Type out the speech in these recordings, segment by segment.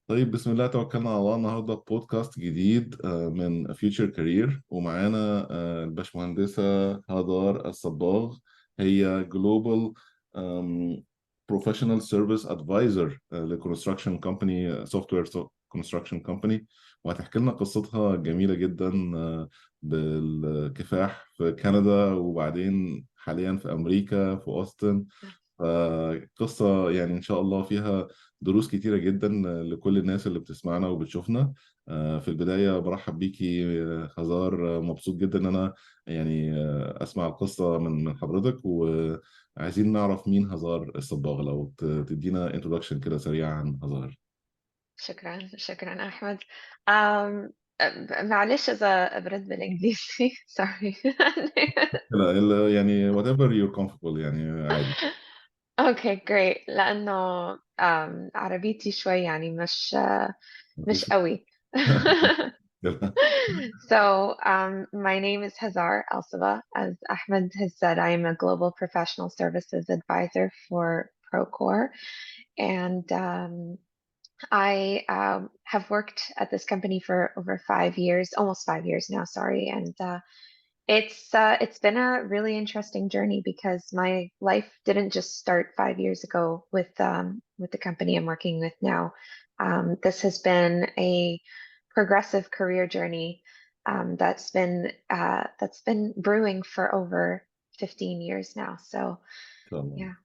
طيب، بسم الله توكلنا على الله. النهارده بودكاست جديد من فيوتشر كارير، ومعانا الباشمهندسة هدار الصباغ. هي جلوبال بروفيشنال سيرفيس ادفايزر لكونستراكشن كومباني، سوفت وير كونستراكشن كومباني. وهتحكي لنا قصتها جميلة جدا بالكفاح في كندا، وبعدين حاليا في أمريكا في أوستن. قصة يعني إن شاء الله فيها دروس كتيرة جدا لكل الناس اللي بتسمعنا وبتشوفنا. في البداية برحب بيكي هزار. مبسوط جدا إن أنا يعني أسمع القصة من حضرتك، وعايزين نعرف مين هزار الصباغ. لو تدينا انترودكشن كده سريع عن هزار. شكرا شكرا أحمد. أم... معلش إذا برد بالإنجليزي sorry. لا يعني whatever you're comfortable، يعني عادي. Okay great لأنه عربيتي شوي يعني مش مفيش قوي. مشكلة. So my name is Hazar Alsabagh. As Ahmed has said, I am a global professional services advisor for Procore, and I have worked at this company for over 5 years, almost 5 years now, sorry. And it's been a really interesting journey because my life didn't just start 5 years ago with the company I'm working with now. This has been a progressive career journey that's been brewing for over 15 years now. So إن شاء الله. yeah.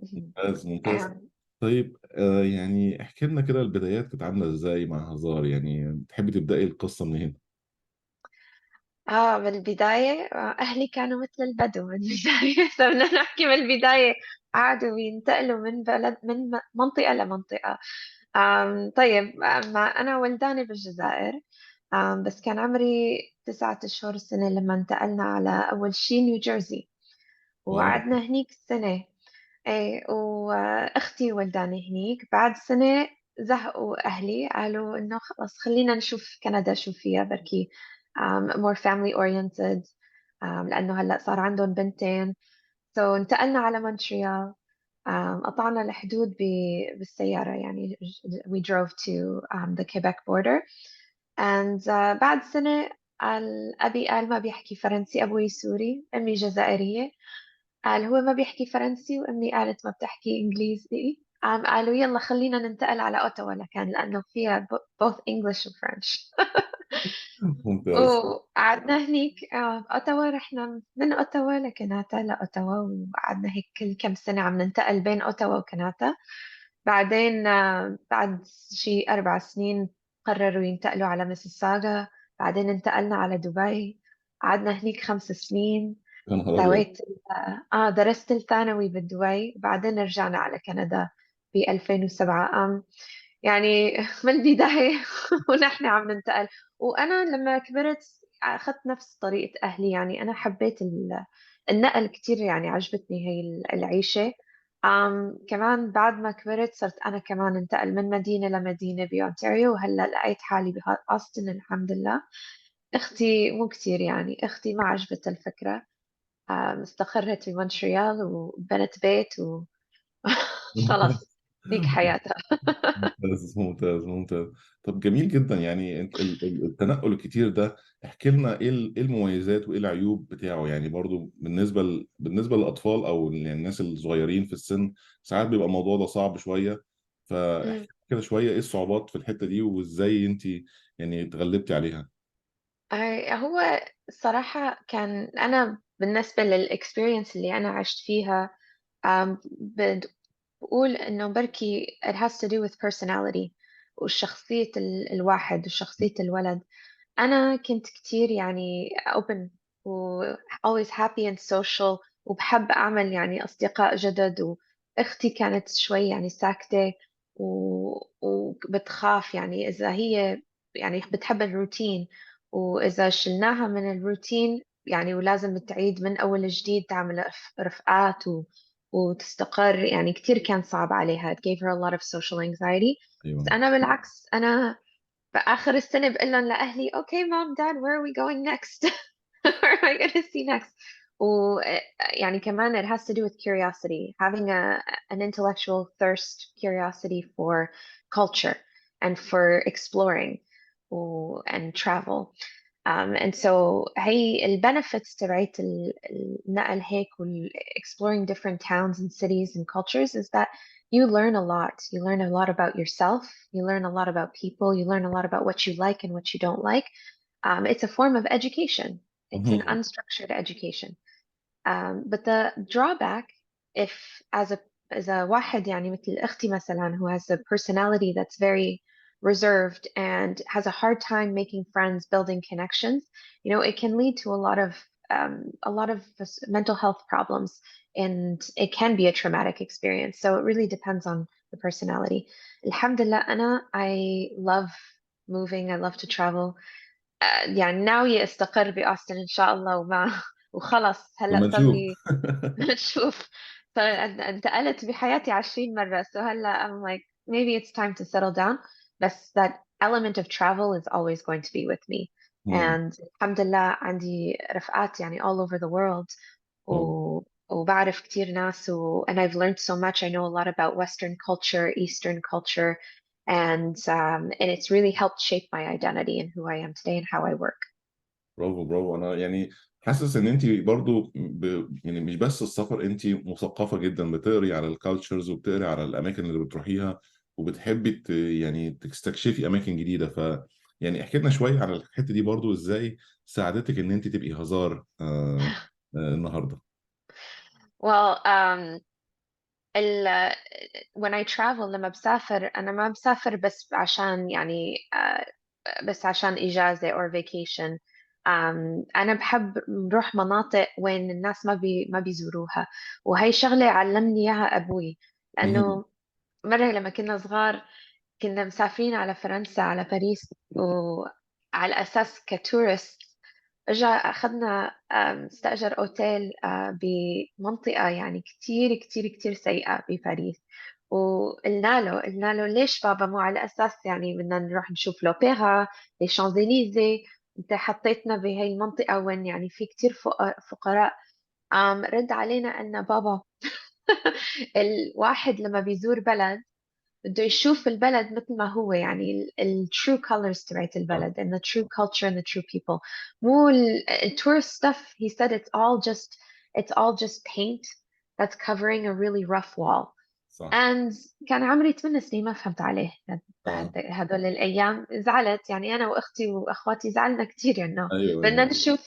Mhm. ممتاز ممتاز. And طيب، يعني احكي لنا كده البدايات كانت عاملة ازاي مع هزار؟ يعني تحبي تبدأي القصة منين؟ بالبداية أهلي كانوا مثل البدو من البداية. فبدنا نحكي من البداية. قعدوا ينتقلوا من بلد من منطقة لمنطقة. طيب، أنا ولداني بالجزائر. بس كان عمري 9 أشهر سنة لما انتقلنا على أول شي نيوجيرسي، واو. وقعدنا هنيك سنة. ايه، واختي ولداني هنيك. بعد سنة زهقوا اهلي، قالوا انه خلص خلينا نشوف كندا شو فيها بركي more family oriented. لانه هلا صار عندهم بنتين. انتقلنا على مونتريال. قطعنا الحدود بالسيارة يعني. we drove to the Quebec border. and بعد سنة أبي قال ما بيحكي فرنسي. أبوي سوري، أمي جزائرية. قال هو ما بيحكي فرنسي، وأمي قالت ما بتحكي إنجليزي. قالوا يلا خلينا ننتقل على أوتاوا، لأنه فيها both English و French. ممتاز. وقعدنا هنيك. أوتاوا، رحنا من أوتاوا لكناتا لأوتاوا، وقعدنا هيك كل كم سنة عم ننتقل بين أوتاوا وكناتا. بعدين بعد شي 4 سنين قرروا ينتقلوا على مسيساغا. بعدين انتقلنا على دبي. قعدنا هنيك 5 سنين. يا نهار أبيض. سويت درست الثانوي بدبي. بعدين رجعنا على كندا ب 2007. يعني من البداية ونحن عم ننتقل. وأنا لما كبرت أخذت نفس طريقة أهلي. يعني أنا حبيت النقل كتير، يعني عجبتني هي العيشة. كمان بعد ما كبرت صرت أنا كمان انتقل من مدينة لمدينة بأونتاريو، وهلا لقيت حالي بأوستن الحمد لله. أختي مو كتير، يعني أختي ما عجبتها الفكرة. استقرت في مونتريال وبنت بيت وخلص هيك حياتها. ممتاز ممتاز ممتاز. طب جميل جدا. يعني التنقل الكتير ده، احكي لنا ايه إيه المميزات وايه العيوب بتاعه؟ يعني برضو بالنسبة للأطفال او يعني الناس الصغيرين في السن، ساعات بيبقى الموضوع ده صعب شوية. مم. فاحكي كده شوية ايه الصعوبات في الحتة دي، وازاي انت يعني اتغلبتي عليها. هو الصراحة كان أنا بالنسبة للإكسبيرينس اللي أنا عشت فيها. بقول إنه بركي it has to do with personality وشخصية الواحد وشخصية الولد. أنا كنت كتير يعني open و always happy and social، وبحب أعمل يعني أصدقاء جدد. وأختي كانت شوي يعني ساكتة وبتخاف، يعني إذا هي يعني بتحب الروتين، وإذا شلناها من الروتين يعني ولازم تعيد من أول جديد تعمل رفقات وتستقر، يعني كتير كان صعب عليها. It gave her a lot of social anxiety. بس ايوه. أنا بالعكس، أنا فآخر السنة بقول لهم لأهلي okay mom dad where are we going next. where am I going to see next. ويعني كمان it has to do with curiosity, having an intellectual thirst, curiosity for culture. and for exploring and travel. And so هي البنفيتس تبعت النقل هيك exploring different towns and cities and cultures is that you learn a lot. You learn a lot about yourself. You learn a lot about people. You learn a lot about what you like and what you don't like. It's a form of education. It's an مهم. unstructured education. But the drawback, if as a واحد يعني مثل أختي مثلا who has a personality that's very reserved and has a hard time making friends, building connections, you know, it can lead to a lot of mental health problems, and it can be a traumatic experience. So it really depends on the personality. Alhamdulillah, أنا I love moving. I love to travel. يعني ناوية استقر بأوستن إن شاء الله وما وخلص هلأ لما صار نشوف. لي شوف انتقلت بحياتي 20 مرة so هلا I'm like maybe it's time to settle down بس that element of travel is always going to be with me مم. and الحمد لله عندي رفقات يعني all over the world واو. وبعرف كتير ناس and I've learned so much. I know a lot about Western culture, Eastern culture, and it's really helped shape my identity and who I am today and how I work. برافو برافو. انا يعني حاسس ان انت برضو يعني مش بس السفر، انت مثقفه جدا، بتقري على الكالتشرز وبتقري على الاماكن اللي بتروحيها، وبتحبي يعني تستكشفي اماكن جديده. يعني احكي لنا شويه على الحته دي برضو، ازاي ساعدتك ان انت تبقي هزار النهارده. Well, ال when I travel لما بسافر أنا ما بسافر بس عشان يعني بس عشان إجازة or vacation. أنا بحب نروح مناطق وين الناس ما بيزوروها، وهي شغلة علمني إياها أبوي. مهم. لأنه مرة لما كنا صغار كنا مسافرين على فرنسا على باريس، وعلى أساس كتورست اجا اخذنا استأجر اوتيل بمنطقة يعني كتير كتير كتير سيئة بباريس. قلنا له ليش بابا؟ مو على اساس يعني بدنا نروح نشوف لوبيرا، لي شانزليزي، انت حطيتنا بهي المنطقة وين يعني في كتير فقراء. رد علينا قالنا بابا الواحد لما بيزور بلد بده يشوف البلد مثل ما هو، يعني ال true colors تبعت صح البلد and the true culture and the true people. مو ال tourist stuff. He said it's all just paint that's covering a really rough wall. صح. and كان عمري 8 سنين ما فهمت عليه. اه. هدول الأيام زعلت يعني أنا وأختي وأخواتي زعلنا كتير يعني ايوه بدنا ايوه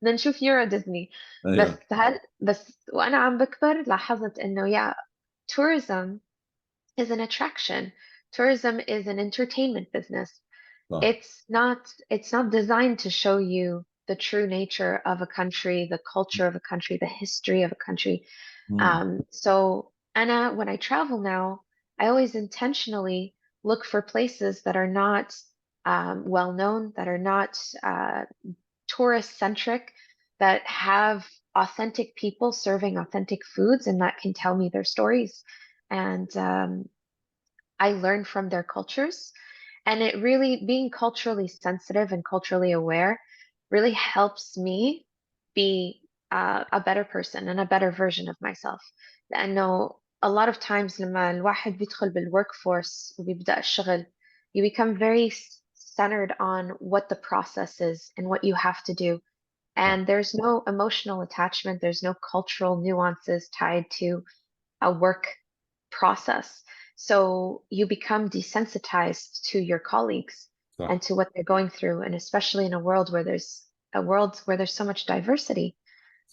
نشوف يورو ديزني. ايوه. بس وأنا عم بكبر لاحظت إنه يا tourism is an attraction. Tourism is an entertainment business. صح. It's not designed to show you the true nature of a country, the culture of a country, the history of a country. مم. So Anna, when I travel now, I always intentionally look for places that are not well known, that are not tourist centric, that have authentic people serving authentic foods and that can tell me their stories. And I learn from their cultures. And it really, being culturally sensitive and culturally aware really helps me be a better person and a better version of myself. لأنه a lot of times لما الواحد بيدخل بالworkforce وبيبدأ الشغل, you become very centered on what the process is and what you have to do. صح And there's no emotional attachment, there's no cultural nuances tied to a work process. So you become desensitized to your colleagues and صح to what they're going through. And especially in a world where there's so much diversity,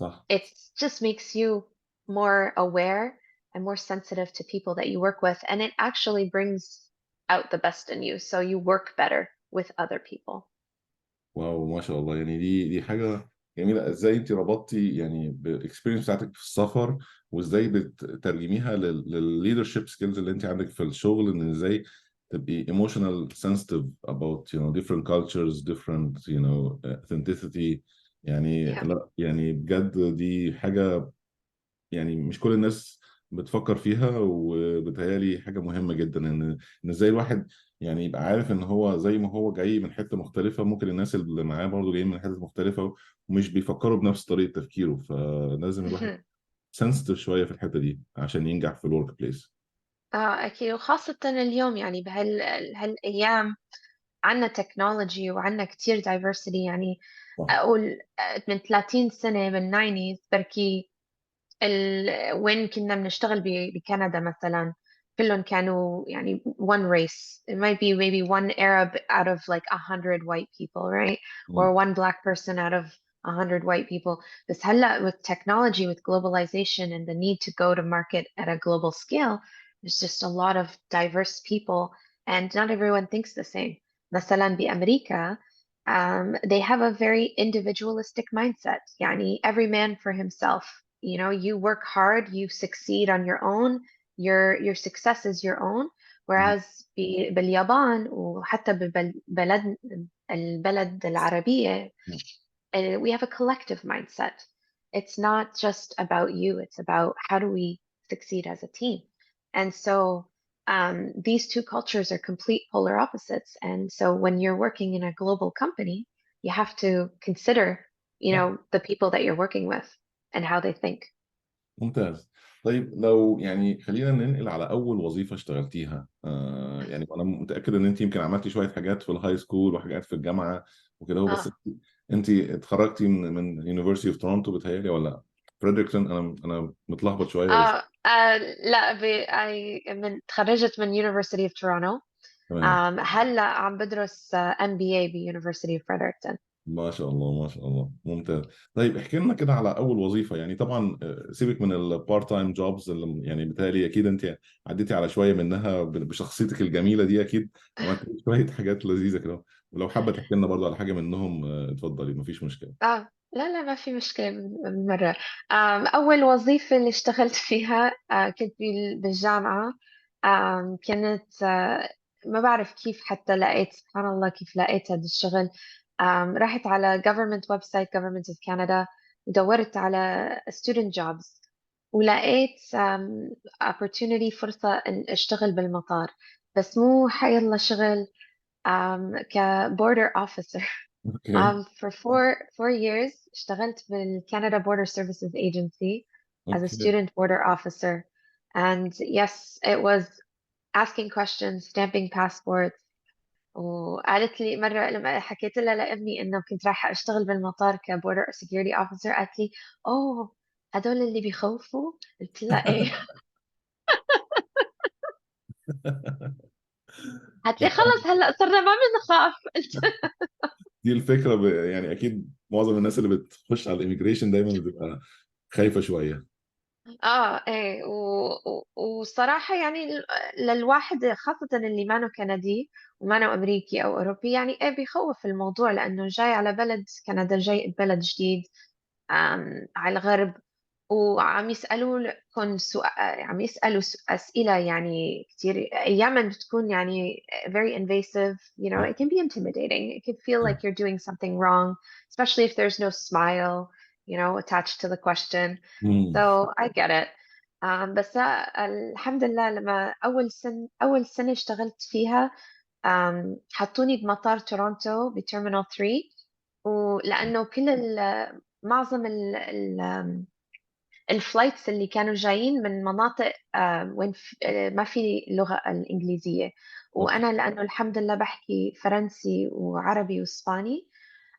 صح. it just makes you more aware and more sensitive to people that you work with. And it actually brings out the best in you. So you work better with other people. واو ما شاء الله. يعني دي حاجة جميلة. ازاي انت ربطتي يعني بالاكسبيرينس بتاعتك في السفر، وازاي بتترجميها للليدرشيب سكيلز اللي انت عندك في الشغل، ان ازاي تبقي emotional sensitive about different cultures, different authenticity. يعني Yeah. لا يعني بجد دي حاجة يعني مش كل الناس بتفكر فيها، وبتهيالي حاجة مهمة جدا ان ازاي الواحد يعني يبقى عارف ان هو زي ما هو جاي من حتة مختلفة، ممكن الناس اللي معاه برضه جايين من حتة مختلفة ومش بيفكروا بنفس طريقة تفكيره. فلازم الواحد سنسيتيف شوية في الحتة دي عشان ينجح في الورك بليس. أكيد، وخاصة اليوم يعني هالأيام عنا تكنولوجي وعنا كتير diversity يعني. صح. أقول من 30 سنة بالناينيز بركي وين كنا بنشتغل بكندا مثلا، كلهم كانوا يعني one race. It might be maybe one Arab out of like 100 white people, right? مم. Or one black person out of 100 white people. بس هلا with technology, with globalization and the need to go to market at a global scale, there's just a lot of diverse people and not everyone thinks the same. مثلا بأمريكا, they have a very individualistic mindset. يعني every man for himself. You know, you work hard, you succeed on your own, your success is your own. مم. Whereas باليابان وحتى البلد العربية, we have a collective mindset. It's not just about you, it's about how do we succeed as a team. And so these two cultures are complete polar opposites. And so when you're working in a global company, you have to consider, you صح. know, the people that you're working with and how they think. ممتاز. طيب لو يعني خلينا ننقل على اول وظيفه اشتغلتيها، يعني انا متاكد ان انت يمكن عملتي شويه حاجات في الهاي سكول وحاجات في الجامعه وكده، هو بس اه انت اتخرجتي من يونيفرسيتي اوف تورونتو بتهيألي ولا فريدريكسون؟ انا متلخبط شويه بس. لا من تخرجت من University of Toronto. تمام. هلا عم بدرس MBA ب University of Fredericton. ما شاء الله ما شاء الله، ممتاز. طيب احكي لنا كده على اول وظيفه، يعني طبعا سيبك من البارت تايم جوبز اللي يعني بتهيألي اكيد انت عديتي على شويه منها بشخصيتك الجميله دي، اكيد عملت شويه حاجات لذيذه كده. ولو حابه تحكي لنا برضو على حاجه منهم اتفضلي مفيش مشكله. لا ما في مشكلة بالمرة. أول وظيفة اللي اشتغلت فيها كنت بالجامعة. كانت ما بعرف كيف حتى لقيت، سبحان الله كيف لقيت هذا الشغل. رحت على government website government of Canada ودورت على student jobs ولقيت opportunity فرصة إن أشتغل بالمطار. بس مو حيالله شغل، ك border officer. اوكي. For four years اشتغلت بالCanada Border Services Agency as a اوكي. student border officer. And yes, it was asking questions, stamping passports. وقالت لي مرة لما حكيت لها لأمي إنه كنت رايحة أشتغل بالمطار كبوردر security officer، قالت لي أوه هدول اللي بيخوفوا؟ قلت لها إيه. قالت لي خلص هلا صرنا ما بنخاف. قلت دي الفكره يعني اكيد معظم الناس اللي بتخش على الاميجريشن دايما بتبقى خايفه شويه. ايه وصراحة يعني للواحد خاصة اللي ما كندي وما امريكي او اوروبي، يعني ايه بيخوف الموضوع لانه جاي على بلد كندا، جاي بلد جديد على الغرب. وعم يسألوكم عم يسألوا أسئلة يعني كتير أياما بتكون يعني very invasive. You know, صح. it can be intimidating. It can feel like you're doing something wrong, especially if there's no smile, you know, attached to the question. مم. So I get it. بس الحمد لله لما أول سنة اشتغلت فيها حطوني بمطار تورونتو بتيرمينال 3. ولأنه معظم الفلايتس اللي كانوا جايين من مناطق وين ما في اللغة الإنجليزية. اوكي. وأنا لأنه الحمد لله بحكي فرنسي وعربي وإسباني،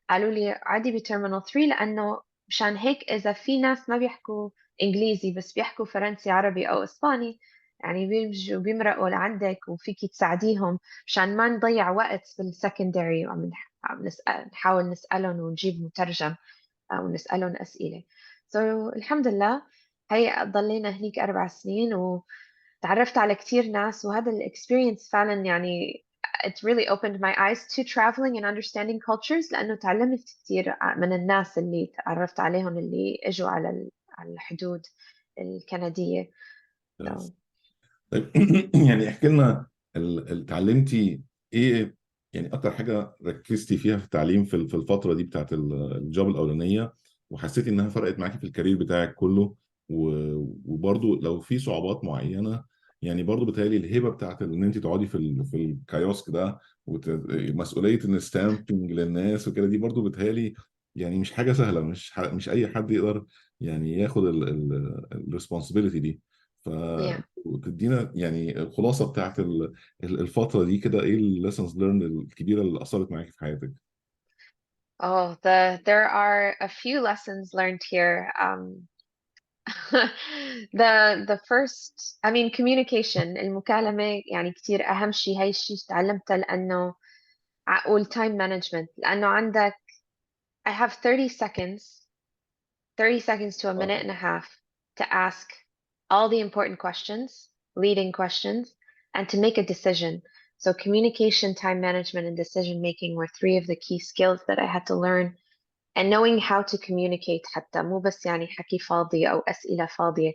قالوا لي عادي بترمينال 3، لأنه مشان هيك إذا في ناس ما بيحكوا إنجليزي بس بيحكوا فرنسي عربي أو إسباني، يعني بيمشوا بيمرقوا لعندك وفيكي تساعديهم مشان ما نضيع وقت بالسكندري عم نحاول نسألهم ونجيب مترجم أو نسألهم أسئلة. so الحمد لله هي ضلينا هنيك 4 سنين وتعرفت على كتير ناس، وهذا الاكسبيرينس فعلا يعني it really opened my eyes to traveling and understanding cultures، لأنه تعلمت كتير من الناس اللي تعرفت عليهم اللي اجوا على الحدود الكندية. so طيب يعني احكي لنا اتعلمتي ايه، يعني اكتر حاجه ركزتي فيها في التعليم في الفتره دي بتاعت الجوب الاولانيه، وحسيتي انها فرقت معاكي في الكارير بتاعك كله، وبرضو لو في صعوبات معينه، يعني برضو بتهيألي الهيبه بتاعت ان انت تقعدي في الكايوسك ده ومسؤوليه ان ستامبنج للناس وكده، دي برضو بتهيألي يعني مش حاجه سهله، مش اي حد يقدر يعني ياخد الريسبونسبيلتي دي. yeah. وتدينا يعني الخلاصة بتاعت الفترة دي كده، ايه الليسنز ليرند الكبيرة اللي أثرت معاكي في حياتك؟ Oh, there are a few lessons learned here. The first, I mean, communication المكالمة يعني كتير أهم شيء. هاي الشيء تعلمته لأنه أقول time management، لأنه عندك I have 30 seconds to a اه. minute and a half to ask all the important questions, leading questions, and to make a decision. So communication, time management, and decision making were three of the key skills that I had to learn. And knowing how to communicate حتى مو بس يعني حكي فاضي أو أسئلة فاضية.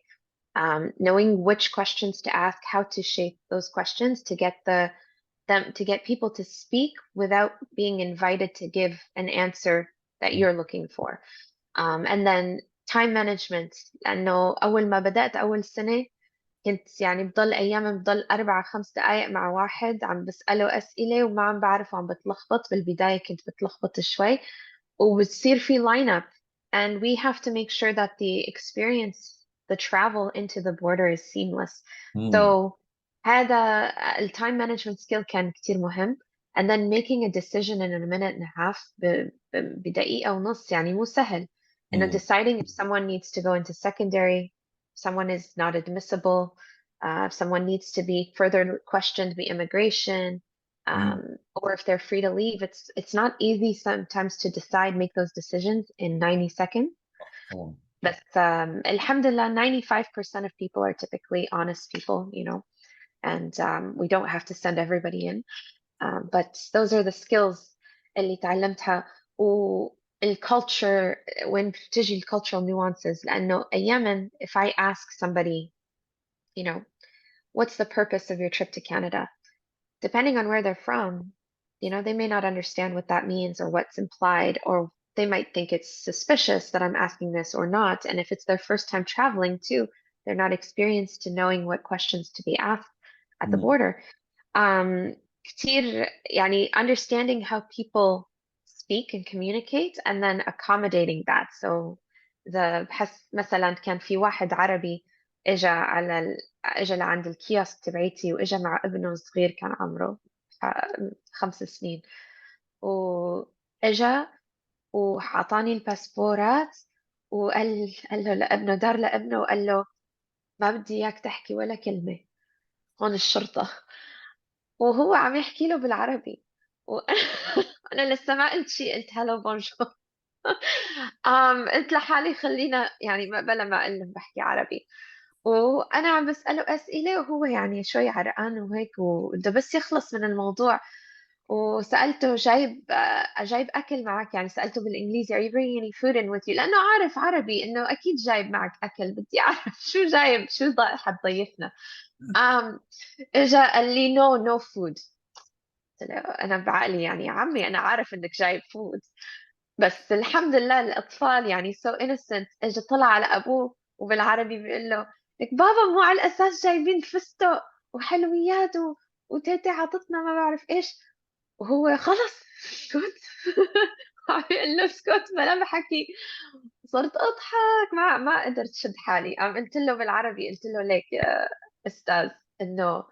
Knowing which questions to ask, how to shape those questions to get them to get people to speak without being invited to give an answer that you're looking for. And then time management، لأنه أول ما بدأت أول سنة كنت يعني بضل أيام بضل 4 5 دقايق مع واحد عم بسأله أسئلة وما عم بعرف وعم بتلخبط. بالبداية كنت بتلخبط شوي وبتصير في line up, and we have to make sure that the experience, the travel into the border is seamless. مم. So هذا ال time management skill كان كتير مهم. And then making a decision in a minute and a half بدقيقة ونص يعني مو سهل. إنه مم. deciding if someone needs to go into secondary, someone is not admissible, if someone needs to be further questioned by immigration, مم. or if they're free to leave. It's not easy sometimes to decide, make those decisions in 90 seconds. طبعا. But alhamdulillah, 95% of people are typically honest people, you know, and we don't have to send everybody in. But those are the skills اللي تعلمتها. والculture, when بتجي cultural nuances، لأنه أياما if I ask somebody, you know, what's the purpose of your trip to Canada? Depending on where they're from, you know, they may not understand what that means or what's implied, or they might think it's suspicious that I'm asking this or not. And if it's their first time traveling too, they're not experienced to knowing what questions to be asked at the مم. border. كتير يعني understanding how people speak and communicate and then accommodating that. So بحس مثلا كان في واحد عربي اجى لعند الكيوسك تبعيتي واجى مع ابنه الصغير كان عمره 5 سنين، واجى وأعطاني الباسبورات قال له لابنه، دار لابنه وقال له ما بدي اياك تحكي ولا كلمة، هون الشرطة. وهو عم يحكي له بالعربي وأنا أنا لسه ما قلت شيء، قلت هلو بونجور. قلت لحالي خلينا يعني بلا ما أقول له بحكي عربي. وأنا عم بسأله أسئلة وهو يعني شوي عرقان وهيك وبده بس يخلص من الموضوع. وسألته جايب أكل معك؟ يعني سألته بالإنجليزي are you bringing any food in with you، لأنه عارف عربي إنه أكيد جايب معك أكل. بدي أعرف شو جايب، شو حتضيفنا. um, إجا قال لي no food. قلت له أنا بعقلي يعني يا عمي أنا عارف إنك جايب فود. بس الحمد لله الأطفال يعني so innocent. إجا طلع على أبوه وبالعربي بيقول له لك بابا مو على الأساس جايبين فستق وحلويات وتيتي عطتنا ما بعرف إيش. وهو خلص اسكت. عم يقول له اسكت بلا بحكي. صرت أضحك، ما قدرت شد حالي. قلت له بالعربي، قلت له ليك يا أستاذ، إنه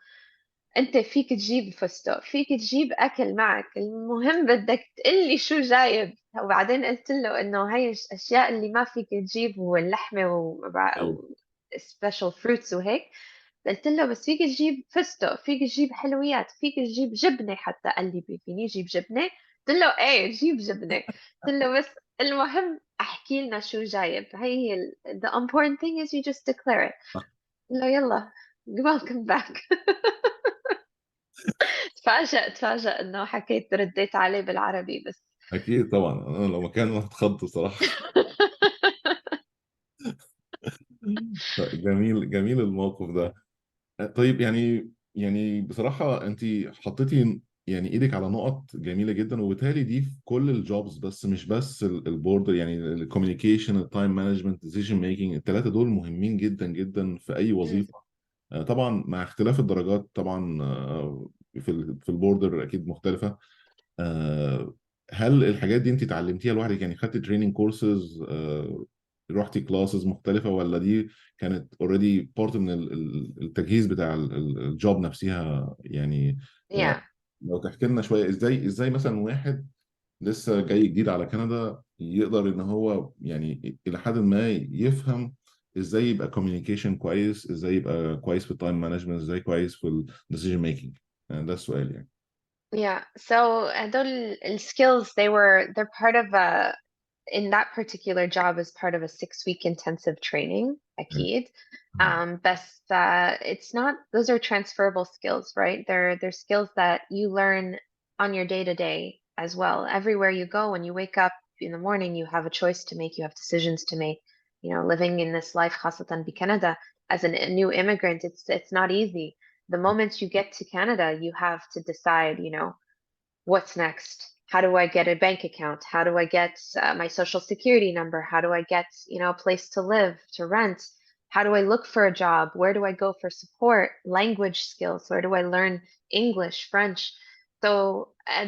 انت فيك تجيب فستق، فيك تجيب اكل معك، المهم بدك تقلي شو جايب. وبعدين قلت له انه هاي الاشياء اللي ما فيك تجيب هو اللحمه ايوه. و special fruits وهيك. قلت له بس فيك تجيب فستق، فيك تجيب حلويات، فيك تجيب جبنه حتى. قال لي فيني اجيب جبنه؟ قلت له ايه جيب جبنه. قلت له بس المهم احكي لنا شو جايب. هي the important thing is you just declare it. قال له يلا welcome back. تفاجأ انه رديت عليه بالعربي بس. اكيد طبعا، انا لو مكانه هتخض بصراحه. جميل جميل الموقف ده. طيب يعني بصراحة انت حطيتي يعني ايدك على نقط جميلة جدا، وبالتالي دي في كل الجوبز، بس مش بس البوردر، يعني الكوميونيكيشن، التايم مانجمنت، ديسيجن ميكنج، الثلاثة دول مهمين جدا جدا في اي مم. وظيفة. طبعا مع اختلاف الدرجات طبعا، في البوردر اكيد مختلفة. هل الحاجات دي انت اتعلمتيها لوحدك؟ يعني خدتي تريننج كورسز رحتي كلاسز مختلفة، ولا دي كانت اوريدي بارت من التجهيز بتاع الجوب نفسها يعني؟ آه، yeah. لو تحكي لنا شوية ازاي مثلا واحد لسه جاي جديد على كندا يقدر ان هو يعني الى حد ما يفهم ازاي يبقى كوميونيكيشن كويس، ازاي يبقى كويس في التايم مانجمنت، ازاي كويس في الديسيجن ميكنج. ده السؤال يعني. Yeah. So هدول skills they're part of a in that particular job as part of a 6 week intensive training, أكيد. بس it's not, those are transferable skills, right? They're skills that you learn on your day to day as well. Everywhere you go, when you wake up in the morning, you have a choice to make, you have decisions to make. You know, living in this life, خاصة بكندا, as a new immigrant, it's not easy. The moment you get to Canada, you have to decide, you know, what's next? How do I get a bank account? How do I get my social security number? How do I get, you know, a place to live, to rent? How do I look for a job? Where do I go for support? Language skills. Where do I learn English, French? So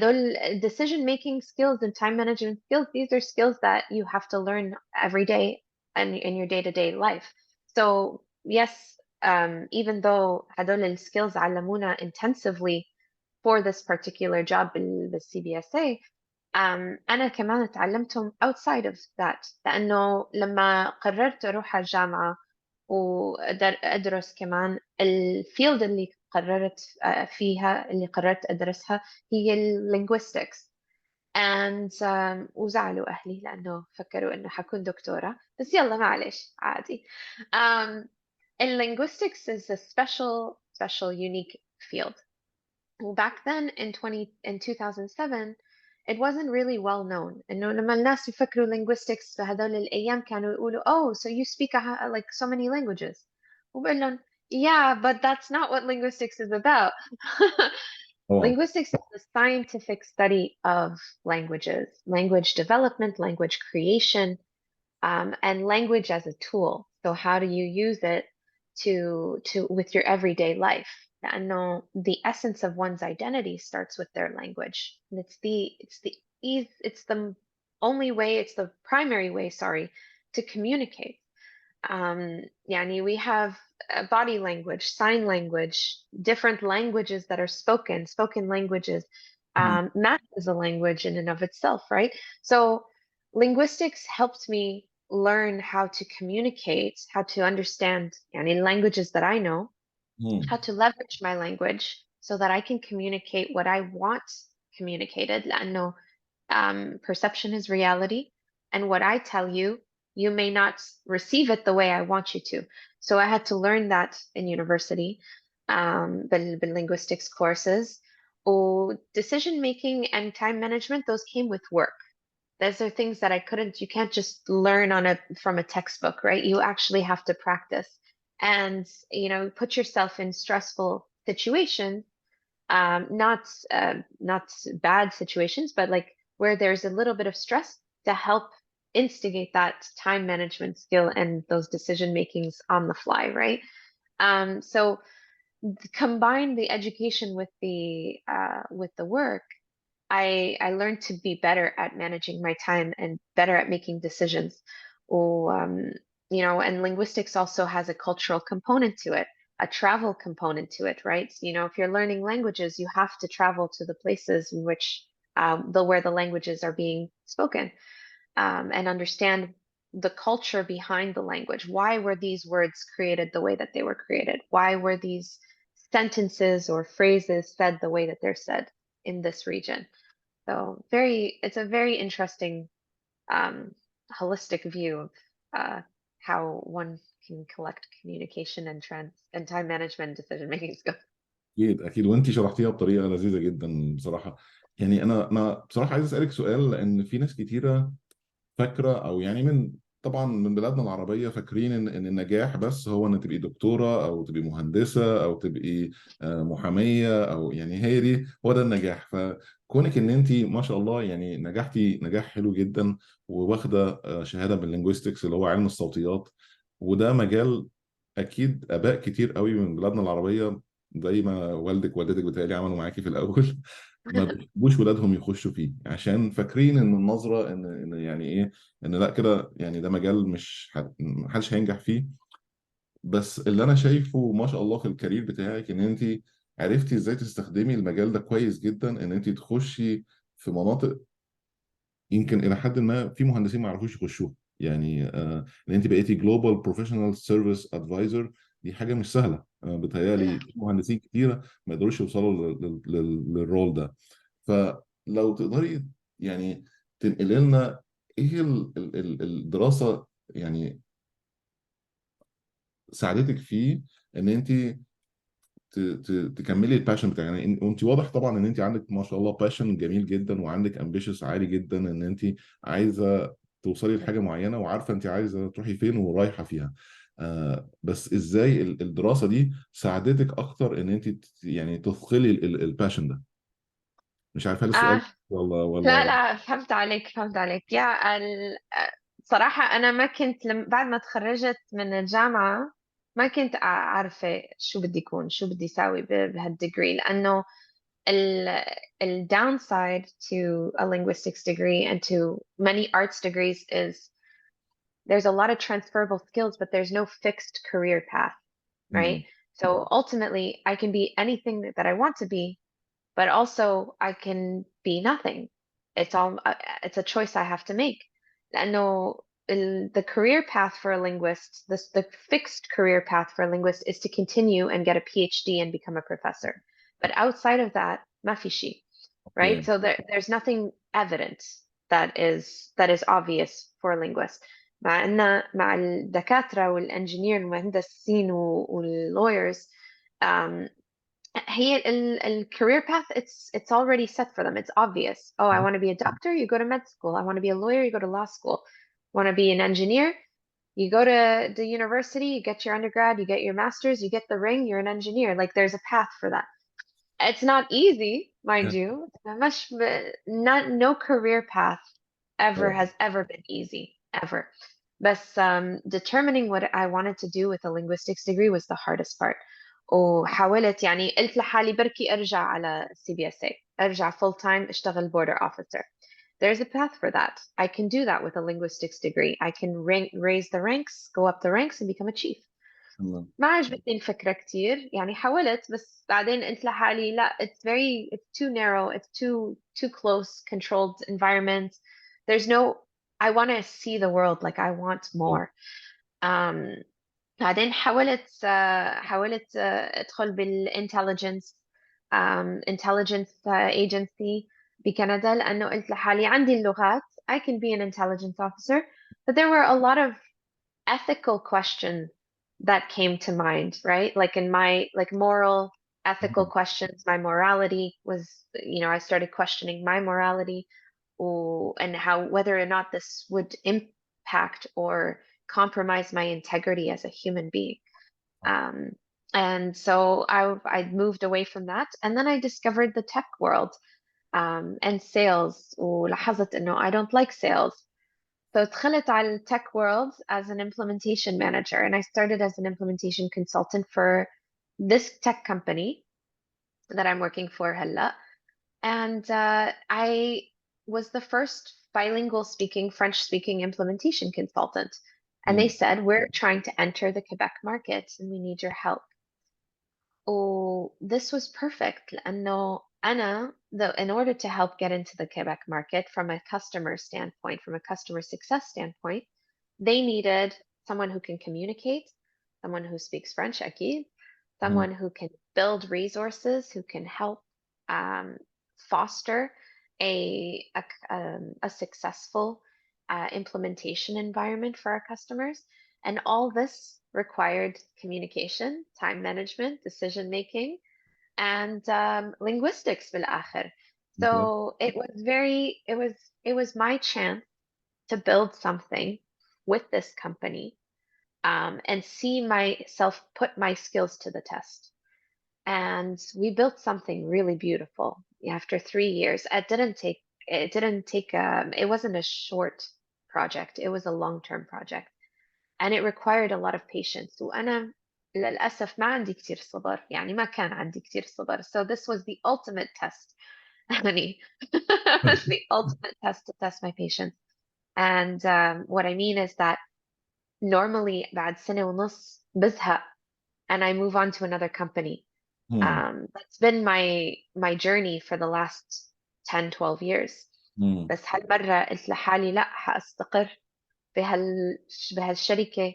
دول decision making skills and time management skills, these are skills that you have to learn every day and in your day-to-day life. So yes, even though هدول skills علمونا intensively for this particular job بالCBSA. أنا كمان اتعلمتهم outside of that، لأنه لما قررت أروح على الجامعة وأدرس كمان الفيلد اللي قررت فيها، اللي قررت أدرسها هي linguistics. and وزعلوا أهلي لأنه فكروا إنه حكون دكتورة، بس يلا معلش عادي. um, linguistics is a special unique field. Well, back then in 2007 it wasn't really well known. إنه لما الناس يفكروا linguistics في هذول الأيام كانوا يقولوا oh so you speak like so many languages. وبقول لهم yeah but that's not what linguistics is about. طبعا. Linguistics is the scientific study of languages, language development, language creation, and language as a tool. So how do you use it to with your everyday life? لأنه the essence of one's identity starts with their language. And it's the only way, it's the primary way, sorry, to communicate. يعني we have body language, sign language, different languages that are spoken languages. Math is a language in and of itself, right? So linguistics helped me learn how to communicate, how to understand يعني languages that I know, how to leverage my language so that I can communicate what I want communicated. لأنه perception is reality, and what I tell you, you may not receive it the way I want you to. So I had to learn that in university, linguistics courses. Or decision making and time management, those came with work. Those are things that you can't just learn from a textbook, right? You actually have to practice and, you know, put yourself in stressful situations, not bad situations, but like where there's a little bit of stress to help instigate that time management skill and those decision makings on the fly, right? So combine the education with the work. I learned to be better at managing my time and better at making decisions. Or, you know, and linguistics also has a cultural component to it, a travel component to it, right? So, you know, if you're learning languages, you have to travel to the places in which where the languages are being spoken, and understand the culture behind the language. Why were these words created the way that they were created? Why were these sentences or phrases said the way that they're said in this region? So it's a very interesting, um, holistic view of how one can collect communication and time management and decision making skills. اكيد اكيد، وانت شرحتيها بطريقه لذيذه جدا بصراحه. يعني انا بصراحه عايز اسالك سؤال، لان في ناس كتيره فاكره، او يعني طبعا من بلادنا العربيه فاكرين ان النجاح بس هو ان تبقي دكتوره او تبقي مهندسه او تبقي محاميه، او يعني هو ده النجاح. فكونك ان انت ما شاء الله يعني نجحتي نجاح حلو جدا، وواخده شهاده باللينجويستكس اللي هو علم الصوتيات، وده مجال اكيد اباء كتير قوي من بلادنا العربيه زي ما والدك ووالدتك بتهيألي عملوا معاكي في الاول. ما بيحبوش ولادهم يخشوا فيه عشان فاكرين ان النظره ان يعني ايه، ان لا كده يعني ده مجال مش محدش هينجح فيه. بس اللي انا شايفه ما شاء الله في الكارير بتاعك ان انت عرفتي ازاي تستخدمي المجال ده كويس جدا، ان انت تخشي في مناطق يمكن الى حد ما في مهندسين ما يعرفوش يخشوها. يعني ان انت بقيتي جلوبال بروفيشنال سيرفيس ادفايزر، دي حاجه مش سهله. بتهيالي في مهندسين كتيره ما يقدروش يوصلوا للرول ده. فلو تقدري يعني تنقلي لنا ايه الدراسه يعني ساعدتك فيه ان انت تكملي الباشن بتاعك. يعني وانت واضح طبعا ان انت عندك ما شاء الله باشن جميل جدا، وعندك امبيشس عالي جدا ان انت عايزه توصلي لحاجه معينه، وعارفه انت عايزه تروحي فين ورايحه فيها. بس ازاي الدراسه دي ساعدتك اكتر ان انت يعني تثقلي الباشن ده؟ مش عارف هل السؤال آه لا ولا. لا، فهمت عليك فهمت عليك صراحة أنا ما كنت بعد ما تخرجت من الجامعة ما كنت عارفة شو بدي يكون، شو بدي أساوي بهالديجري، لأنه ال ال downside to a linguistics degree and to many arts degrees is there's a lot of transferable skills, but there's no fixed career path, right? مم. So ultimately, I can be anything that I want to be, but also I can be nothing. It's a choice I have to make. لأنه the career path for a linguist, the fixed career path for a linguist is to continue and get a PhD and become a professor. But outside of that, ما في شيء, right? اوكي. So there's nothing evident that is obvious for a linguist. مع الدكاترة والانجينير والمهندسين والlawyers هي career path, it's already set for them. It's obvious. Oh, I want to be a doctor, you go to med school. I want to be a lawyer, you go to law school. Want to be an engineer, you go to the university, you get your undergrad, you get your master's, you get the ring, you're an engineer. Like there's a path for that. It's not easy, mind you. Not no career path ever طبعا. has ever been easy, ever. But determining what I wanted to do with a linguistics degree was the hardest part. وحاولت يعني قلت لحالي بركي ارجع على CBSA، ارجع full time اشتغل border officer. There's a path for that. I can do that with a linguistics degree. I can raise the ranks, go up the ranks and become a chief. تمام. ما عجبتني الفكرة كتير، يعني حاولت بس بعدين قلت لحالي لا، it's too narrow, it's too close controlled environment. There's no, I want to see the world, like I want more. um, بعدين حاولت ادخل بالانتليجنس intelligence agency بكندا، لانه قلت لحالي عندي اللغات، I can be an intelligence officer. But there were a lot of ethical questions that came to mind, right? Like in my like moral, ethical questions, my morality was, I started questioning my morality, and how whether or not this would impact or compromise my integrity as a human being. Um, and so I moved away from that, and then I discovered the tech world and sales. ولاحظت إنه I don't like sales. So دخلت على tech world as an implementation manager, and I started as an implementation consultant for this tech company that I'm working for هلا. And I was the first bilingual speaking, French speaking implementation consultant. And they مم. said, we're trying to enter the Quebec market and we need your help. Oh, this was perfect. لأنه أنا, in order to help get into the Quebec market from a customer standpoint, from a customer success standpoint, they needed someone who can communicate, someone who speaks French, أكيد, مم. someone who can build resources, who can help um, foster a successful implementation environment for our customers. And all this required communication, time management, decision making, and linguistics بالآخر. اوكي. So it was my chance to build something with this company, and see myself put my skills to the test. And we built something really beautiful after 3 years. It wasn't a short project. It was a long-term project, and it required a lot of patience. وأنا للأسف ما عندي كتير صبر، يعني ما كان عندي كتير صبر. So this was the ultimate test. يعني the ultimate test to test my patience. And what I mean is that normally بعد سنة ونص بزهق and I move on to another company. مم. That's been my journey for the last 10, 12 years. مم. بس هالمرة قلت لحالي لا، حأستقر بهالشركة.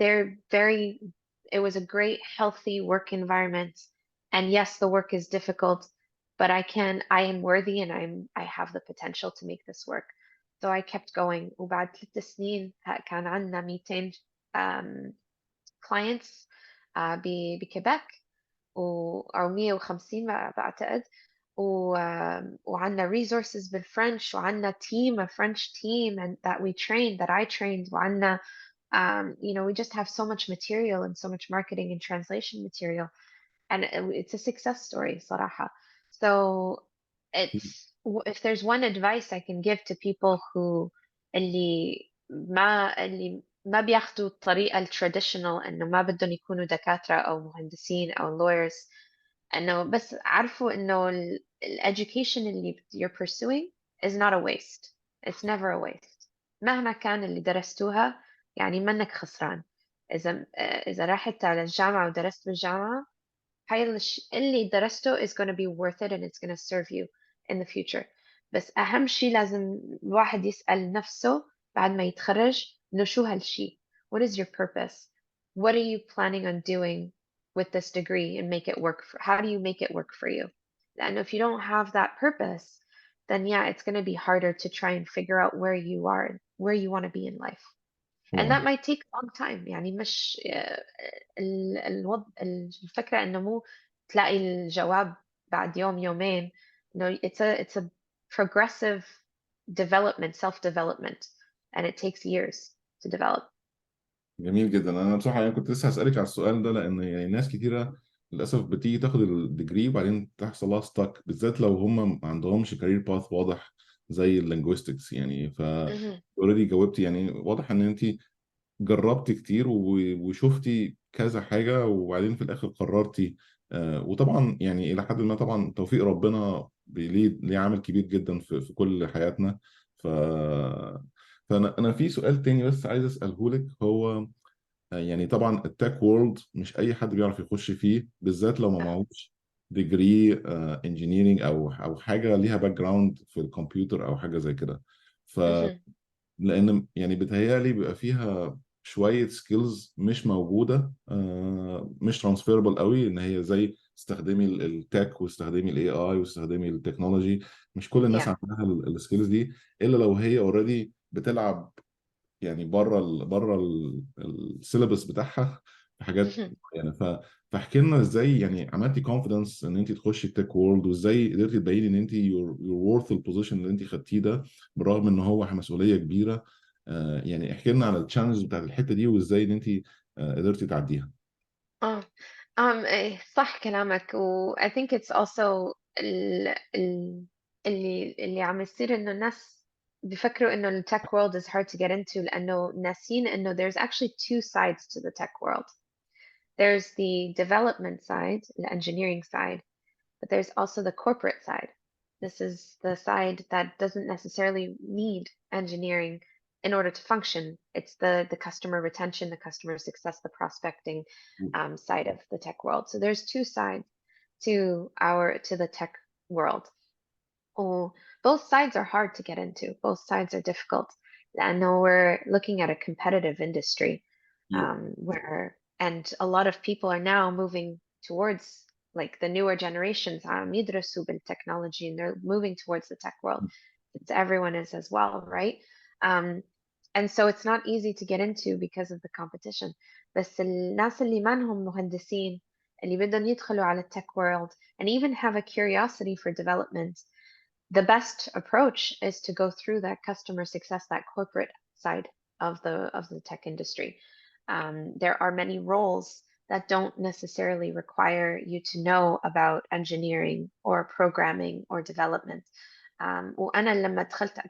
They're very, it was a great, healthy work environment. And yes, the work is difficult, but I am worthy and I have the potential to make this work. So I kept going. وبعد 3 سنين كان عندنا 200 um, clients بكيبك أو 150 بعتقد. وعندنا resources بالفرنش، وعندنا team, a French team and that we trained, that I trained. وعندنا we just have so much material and so much marketing and translation material, and it's a success story صراحة. So if there's one advice I can give to people who اللي ما بياخدوا الطريقة التراديشنال، إنه ما بدهم يكونوا دكاترة أو مهندسين أو lawyers، إنه بس عارفوا إنه education اللي you're pursuing is not a waste. It's never a waste. مهما كان اللي درستوها، يعني منك خسران. إذا رحت على الجامعة ودرست بالجامعة، هاي اللي درسته is going to be worth it and it's going to serve you in the future. بس أهم شيء لازم الواحد يسأل نفسه بعد ما يتخرج إنه شو هالشيء. What is your purpose? What are you planning on doing with this degree and make it work how do you make it work for you? And if you don't have that purpose, then yeah, it's going to be harder to try and figure out where you are, where you want to be in life. And طبعا. that might take a long time. يعني مش الفكرة إنه مو تلاقي الجواب بعد يوم يومين. No, it's a progressive development, self-development, and it takes years to develop. جميل جدا. انا بصراحه يعني كنت لسه هسالك على السؤال ده، لان يعني ناس كتيره للاسف بتيجي تاخد الديجري وبعدين تحصل لها ستاك، بالذات لو هم ما عندهمش كارير باث واضح زي اللينجويستكس يعني. ف Mhm. اوريدي جاوبتي، يعني واضح ان انت جربتي كتير وشفتي كذا حاجة وبعدين في الآخر قررتي. وطبعا يعني إلى حد ما طبعا توفيق ربنا ليه عامل كبير جدا في كل حياتنا. ف فأنا في سؤال تاني بس عايز أسأله لك. هو يعني طبعا التك وورلد مش أي حد بيعرف يخش فيه، بالذات لو ما معهوش ديجري انجينيرنج او حاجه ليها باك جراوند في الكمبيوتر او حاجه زي كده. Mhm. لان يعني بتهيالي بيبقى فيها شويه سكيلز مش موجوده، مش ترانسفيربل قوي، ان هي زي استخدمي التك واستخدمي الاي اي واستخدمي التكنولوجي. مش كل الناس Yeah. عندها السكيلز دي الا لو هي اوريدي بتلعب يعني بره السيلبس بتاعها في حاجات Mhm. يعني. فاحكي لنا ازاي يعني عملتي كونفيدنس ان انت تخشي التك وورلد، وازاي قدرتي تبيني ان انت يور وورث البوزيشن اللي انت خدتيه ده بالرغم ان هو مسؤوليه كبيره. يعني احكي لنا على التشالنج بتاعت الحته دي وازاي ان انت قدرتي تعديها. اه إيه، صح كلامك. و I think it's also اللي عم يصير إنه الناس بيفكروا إنه ال tech world is hard to get into، لأنه ناسين إنه there's actually two sides to the tech world. There's the development side, the engineering side, but there's also the corporate side. This is the side that doesn't necessarily need engineering in order to function. It's the customer retention, the customer success, the prospecting side of the tech world. So there's two sides to the tech world. Oh, both sides are hard to get into. Both sides are difficult. I know we're looking at a competitive industry and a lot of people are now moving towards like the newer generations يدرسوا بالتكنولوجي and they're moving towards the tech world. It's everyone is as well, right? Um, and so it's not easy to get into because of the competition. بس الناس اللي ما لهم مهندسين اللي بدهم يدخلوا على التech world and even have a curiosity for development, the best approach is to go through that customer success, that corporate side of the tech industry. There are many roles that don't necessarily require you to know about engineering or programming or development. وأنا لما دخلت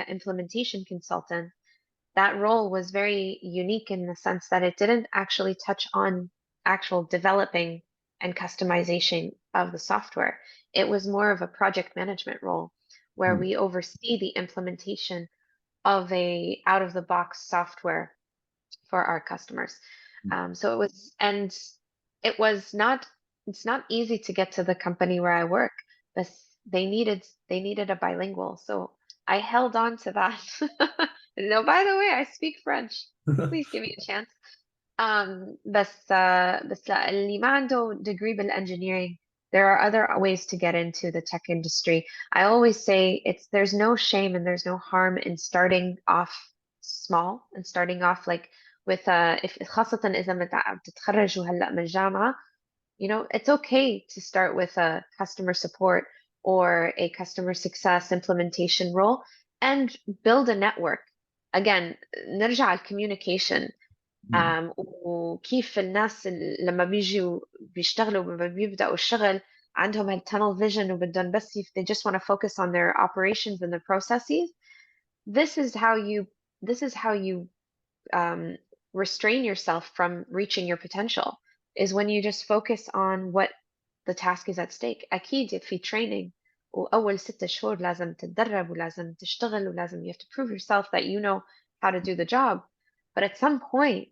implementation consultant, that role was very unique in the sense that it didn't actually touch on actual developing and customization of the software. It was more of a project management role where مم. we oversee the implementation of a out-of-the-box software for our customers. So it was not, it's not easy to get to the company where I work, but they needed a bilingual. So I held on to that. No, by the way, I speak French. Please give me a chance. بس لا اللي ما عنده degree بالengineering, there are other ways to get into the tech industry. I always say there's no shame and there's no harm in starting off small and starting off like with if خاصة إذا بتتخرجوا هلا من الجامعة, it's okay to start with a customer support or a customer success implementation role and build a network. Again, نرجع على communication. مم. وكيف الناس لما بيجوا بيشتغلوا لما بيبدأوا الشغل عندهم هالtunnel vision وبدهم بس they just want to focus on their operations and their processes. This is how you um, restrain yourself from reaching your potential is when you just focus on what the task is at stake. أكيد في training وأول 6 شهور لازم تتدرب ولازم تشتغل ولازم you have to prove yourself that you know how to do the job. But at some point,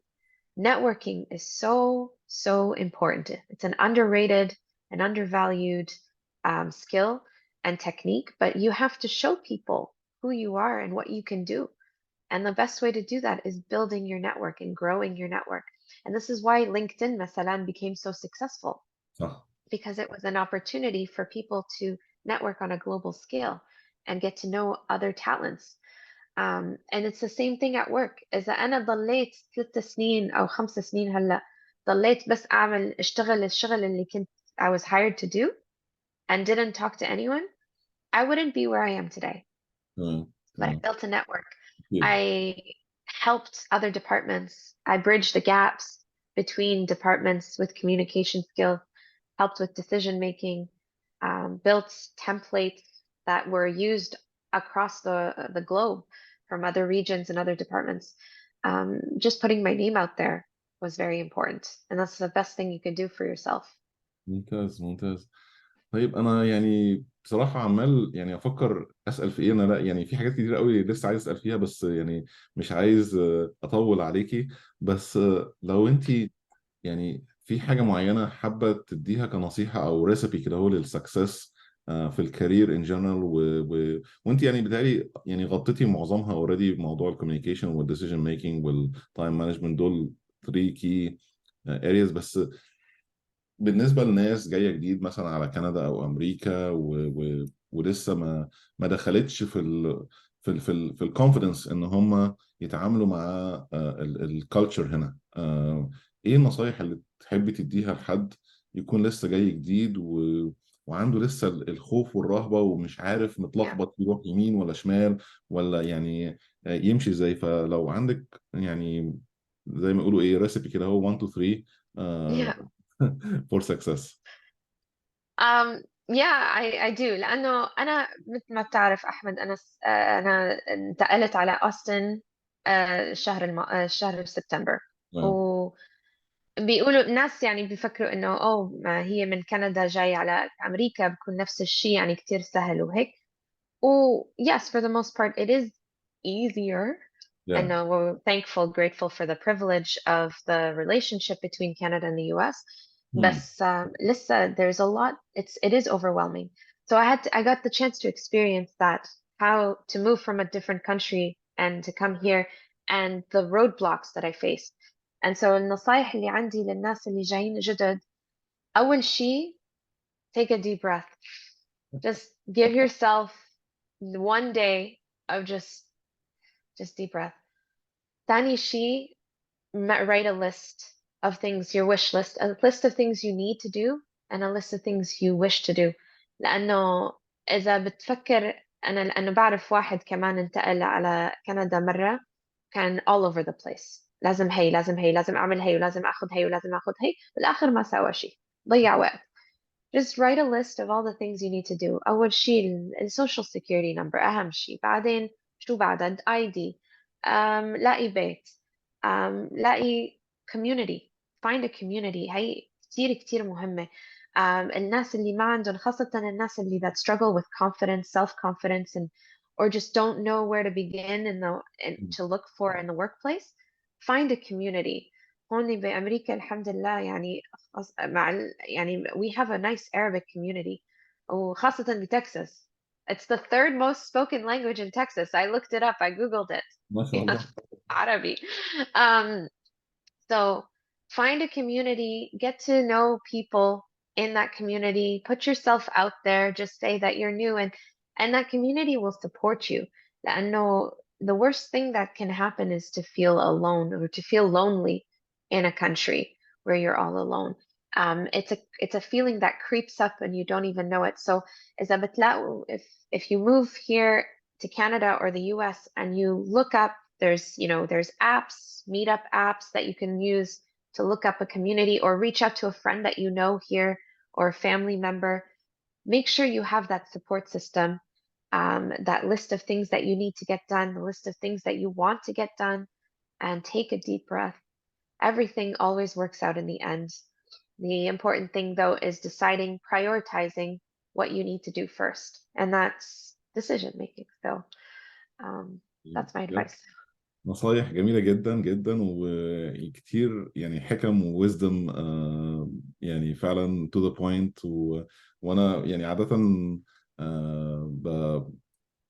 networking is so, so important. It's an underrated and undervalued skill and technique, but you have to show people who you are and what you can do. And the best way to do that is building your network and growing your network. And this is why LinkedIn, مثلا, became so successful صح. because it was an opportunity for people to network on a global scale and get to know other talents. And it's the same thing at work. إذا أنا ضليت 3 سنين أو 5 سنين هلا ضليت بس أشتغل الشغل اللي كنت I was hired to do and didn't talk to anyone, I wouldn't be where I am today. تمام But I تمام. built a network. أكيد. I helped other departments. I bridged the gaps between departments with communication skills, helped with decision making, built templates that were used across the globe from other regions and other departments. Just putting my name out there was very important, and that's the best thing you can do for yourself. ممتاز ممتاز. طيب انا يعني بصراحه عمال يعني افكر اسال في ايه. انا لا يعني في حاجات كتير قوي لسه عايز اسال فيها، بس يعني مش عايز اطول عليكي. بس لو انت يعني في حاجه معينه حابه تديها كنصيحه او ريسبي كده هو للسكسس في الكارير ان جنرال وانت يعني بتهيألي يعني غطيتي معظمها اوريدي، موضوع الكوميونيكيشن والديسيجن ميكنج والتايم مانجمنت، دول 3 كي ارياز. بس بالنسبة لناس جاية جديد مثلا على كندا أو أمريكا ولسه ما دخلتش في الكونفيدنس إن هم يتعاملوا مع الكالتشر هنا، إيه النصايح اللي تحبي تديها لحد يكون لسه جاي جديد وعنده لسه الخوف والرهبة ومش عارف، Yeah. متلخبط يروح يمين ولا شمال ولا يعني يمشي ازاي؟ فلو عندك يعني زي ما يقولوا ايه ريسيبي كده هو 1 2 3 Yeah. for success. Yeah, I do. لأنه أنا مثل ما بتعرف أحمد، أنا انتقلت على أوستن شهر سبتمبر. تمام. وبيقولوا الناس يعني بيفكروا إنه ما هي من كندا جاي على أمريكا بكون نفس الشيء يعني كتير سهل وهيك. Yes, for the most part, it is easier. And Yeah. we're thankful, grateful for the privilege of the relationship between Canada and the US. But Hmm. Lissa, there's a lot. It is overwhelming. So I got the chance to experience that, how to move from a different country and to come here, and the roadblocks that I faced. And so النصايح اللي عندي للناس اللي جايين جدد، أول شيء, take a deep breath. Just give yourself 1 day of just deep breath. تاني شيء, write a list of things, your wish list, a list of things you need to do and a list of things you wish to do. لأنه إذا بتفكر لأنه بعرف واحد كمان انتقل على كندا مرة كان all over the place. لازم هي لازم هي لازم أعمل هي ولازم أخذ هي ولازم أخذ هي، بالآخر ما سوى شيء، ضيع وقت. Just write a list of all the things you need to do. أول شيء السوشيال سيكيورتي نمبر أهم شيء، بعدين شو بعد ID، لاقي بيت، لاقي community. find a community. هي كتير كتير مهمة. الناس اللي ما عندهم، خاصة الناس اللي that struggle with confidence, self-confidence, and or just don't know where to begin and to look for in the workplace, find a community. هون بأمريكا الحمد لله يعني يعني we have a nice Arabic community. وخاصة بتكساس. It's the third most spoken language in Texas. I looked it up. I Googled it. ما شاء الله. Arabi. Um, so find a community, get to know people in that community, put yourself out there, just say that you're new and that community will support you. لأنه the worst thing that can happen is to feel alone or to feel lonely in a country where you're all alone. It's a feeling that creeps up and you don't even know it. So إذا بتلاقوا if you move here to Canada or the US and you look up there's apps, meetup apps that you can use to look up a community or reach out to a friend that you know here or a family member. Make sure you have that support system, that list of things that you need to get done, the list of things that you want to get done, and take a deep breath. Everything always works out in the end. The important thing, though, is deciding, prioritizing what you need to do first, and that's decision making. So that's my بجد advice. نصايح جميلة جدا جدا وكتير يعني حكم وwisdom يعني فعلا to the point وانا يعني عادة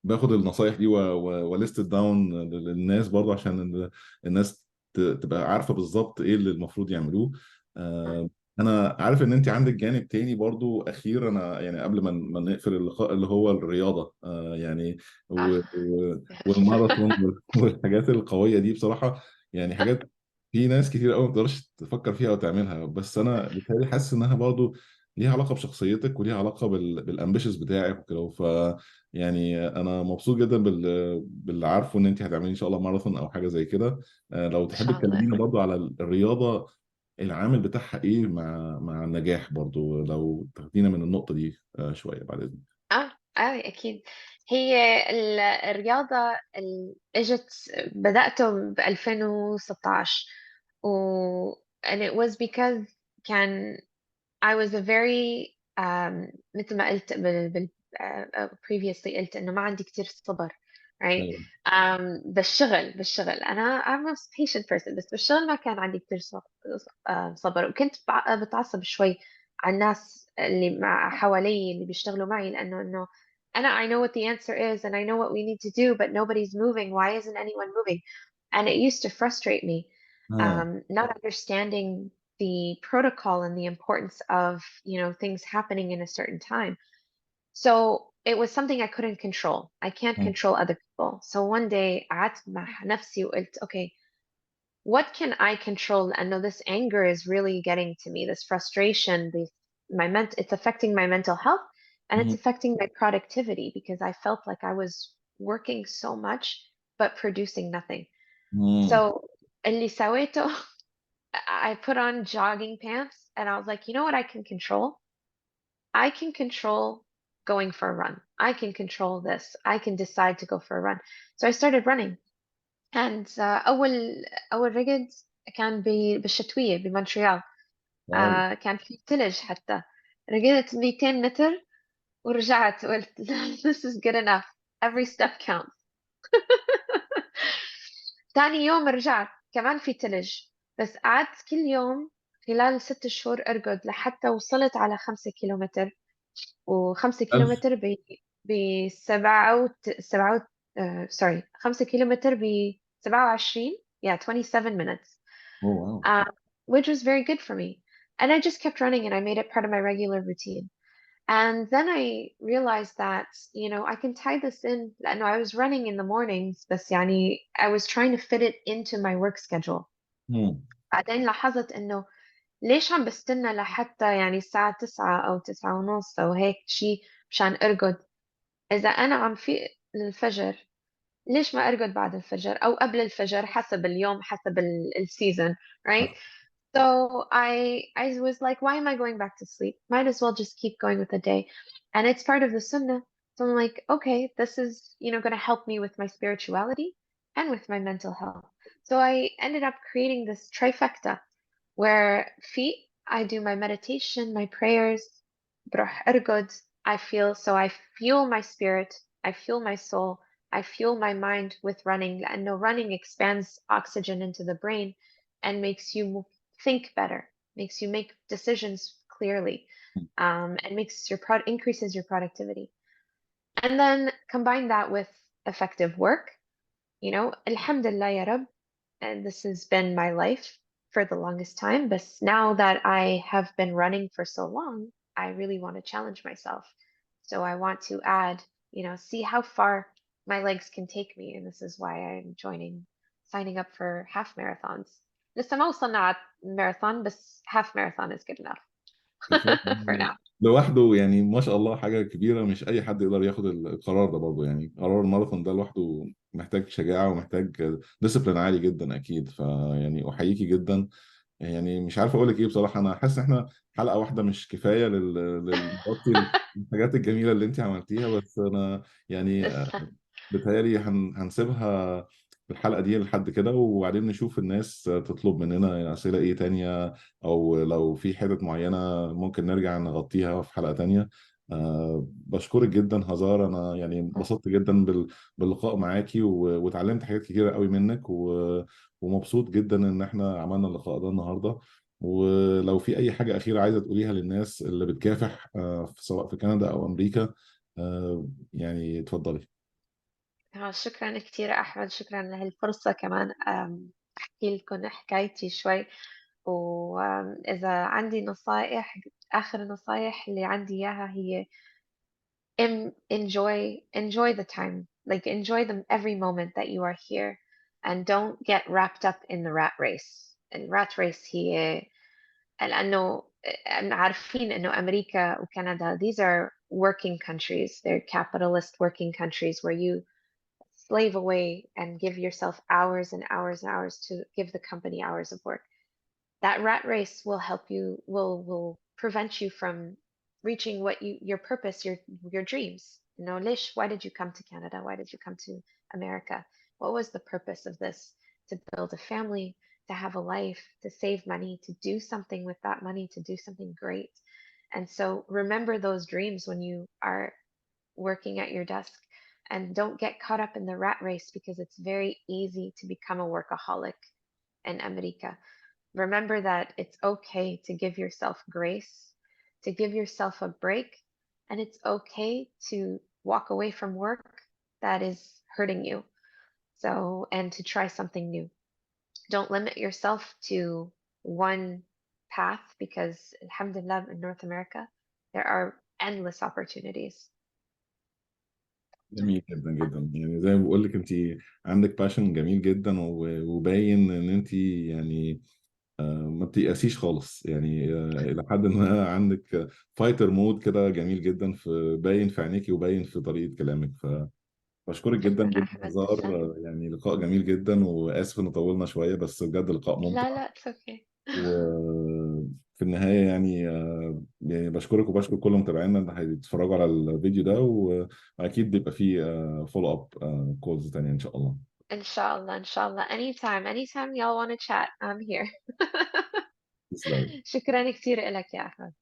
باخد النصايح دي وليست داون للناس برضه عشان الناس تبقى عارفة بالظبط ايه اللي المفروض يعملوه. آه، انا عارف ان انت عندك جانب تاني برضو اخير، انا يعني قبل ما نقفل اللقاء، اللي هو الرياضة يعني آه. والماراثون والحاجات القوية دي بصراحة، يعني حاجات في ناس كتير قوي ما تقدرش تفكر فيها او تعملها، بس انا بالتالي حاسس انها برضو ليها علاقة بشخصيتك وليها علاقة بالامبيشنز بتاعك وكده. يعني انا مبسوط جدا باللي عارفه ان انت هتعملي ان شاء الله ماراثون او حاجه زي كده. لو إن تحبي شاء الله. تكلمينا برضو على الرياضه، العامل بتاعها ايه مع النجاح برضو، لو تاخدينا من النقطه دي شويه بعد اذنك. أكيد. هي الرياضة إجت بدأته ب 2016 و and it was because كان I was a very مثل ما قلت previously قلت إنه ما عندي كتير صبر right ايوه. بالشغل أنا I'm a patient person بس بالشغل ما كان عندي كتير صبر وكنت بتعصب شوي على الناس اللي حوالي اللي بيشتغلوا معي لأنه إنه أنا I know what the answer is and I know what we need to do but nobody's moving. Why isn't anyone moving? And it used to frustrate me, اه. not understanding the protocol and the importance of things happening in a certain time. So it was something I couldn't control. I can't مم. control other people. So one day قعدت مع نفسي وقلت okay, what can I control? I know this anger is really getting to me, this frustration, it's affecting my mental health and it's مم. affecting my productivity because I felt like I was working so much but producing nothing. مم. So اللي سويته I put on jogging pants and I was like, you know what I can control? I can control going for a run. I can control this. I can decide to go for a run. So I started running. And أول ركض كان بالشتوية بمونتريال. واو. كان في ثلج حتى. ركضت 200 متر ورجعت قلت this is good enough. Every step counts. تاني يوم رجعت كمان في ثلج بس قعدت كل يوم خلال 6 شهور أركض لحتى وصلت على 5 كيلومتر و5 ألف. كيلومتر سبعة sorry 5 كيلومتر ب 27 yeah 27 minutes أوه، واو. uh, which was very good for me and I just kept running and I made it part of my regular routine and then I realized that I can tie this in لأنه I was running in the mornings بس يعني I was trying to fit it into my work schedule مم. بعدين لاحظت إنه ليش عم بستنى لحتى يعني الساعة 9 أو 9:30 أو هيك شي مشان أرقد إذا أنا عم في الفجر ليش ما أرقد بعد الفجر أو قبل الفجر حسب اليوم حسب السيزون right so I was like why am I going back to sleep might as well just keep going with the day and it's part of the sunnah so I'm like okay this is going to help me with my spirituality and with my mental health so I ended up creating this trifecta where feet, I do my meditation, my prayers. بروح أرقد. I fuel my spirit, I fuel my soul, I fuel my mind with running لأنه running expands oxygen into the brain and makes you think better, makes you make decisions clearly, and increases your productivity. And then combine that with effective work. Alhamdulillah ya Rab, and this has been my life for the longest time. But now that I have been running for so long, I really want to challenge myself. So I want to add, see how far my legs can take me. And this is why I'm signing up for half marathons. لسه ما وصلنا على marathon, بس half marathon is good enough for now. لوحده يعني ما شاء الله حاجة كبيرة، مش أي حد يقدر ياخد القرار ده برضه. يعني قرار الماراثون ده لوحده محتاج شجاعة ومحتاج ديسيبلين عالي جدا أكيد. فيعني أحييكي جدا. يعني مش عارف أقول لك إيه بصراحة. أنا حاسس إن إحنا حلقة واحدة مش كفاية للغطي الحاجات الجميلة اللي أنت عملتيها. بس أنا يعني تسلم. بتهيألي هنسيبها في الحلقة دي لحد كده، وبعدين نشوف الناس تطلب مننا أسئلة إيه تانية، أو لو في حتت معينة ممكن نرجع نغطيها في حلقة تانية. بشكرك جدا هزار. أنا يعني انبسطت جدا باللقاء معاكي، واتعلمت حاجات كتيرة قوي منك، ومبسوط جدا إن إحنا عملنا اللقاء ده النهاردة. ولو في أي حاجة أخيرة عايزة تقوليها للناس اللي بتكافح سواء في كندا أو أمريكا، يعني اتفضلي. شكرا كثير أحمد، شكرا لهالفرصة كمان أحكي لكم حكايتي شوي. وإذا عندي نصائح، آخر نصائح اللي عندي إياها هي enjoy the time, like enjoy them every moment that you are here, and don't get wrapped up in the rat race. الrat race هي لأنه عارفين إنه أمريكا وكندا these are working countries, they're capitalist working countries where you slave away and give yourself hours and hours and hours to give the company hours of work. That rat race will help you, will prevent you from reaching your purpose, your dreams. Lish, why did you come to Canada? Why did you come to America? What was the purpose of this? To build a family, to have a life, to save money, to do something with that money, to do something great. And so remember those dreams when you are working at your desk, and don't get caught up in the rat race because it's very easy to become a workaholic in America. Remember that it's okay to give yourself grace, to give yourself a break, and it's okay to walk away from work that is hurting you. So, and to try something new. Don't limit yourself to one path because, alhamdulillah, in North America, there are endless opportunities. جميل جدا جدا. يعني زي ما بقول لك، انت عندك باشن جميل جدا، وباين ان انت يعني ما بتيأسيش خالص. يعني الى حد ما عندك فايتر مود كده جميل جدا، في باين في عينيكي وباين في طريقة كلامك. فبشكرك جدا شكرا جدا أحمد، هزار. تسلم. يعني لقاء جميل جدا، واسف ان طولنا شوية، بس بجد لقاء ممتع. لا لا it's okay. وفي النهاية يعني بشكرك وبشكر كل متابعينا اللي هيتفرجوا على الفيديو ده، وأكيد بيبقى فيه فولو أب كولز تانية إن شاء الله. إن شاء الله إن شاء الله anytime y'all want to chat I'm here. تسلم. شكرا كثير لك يا أحمد.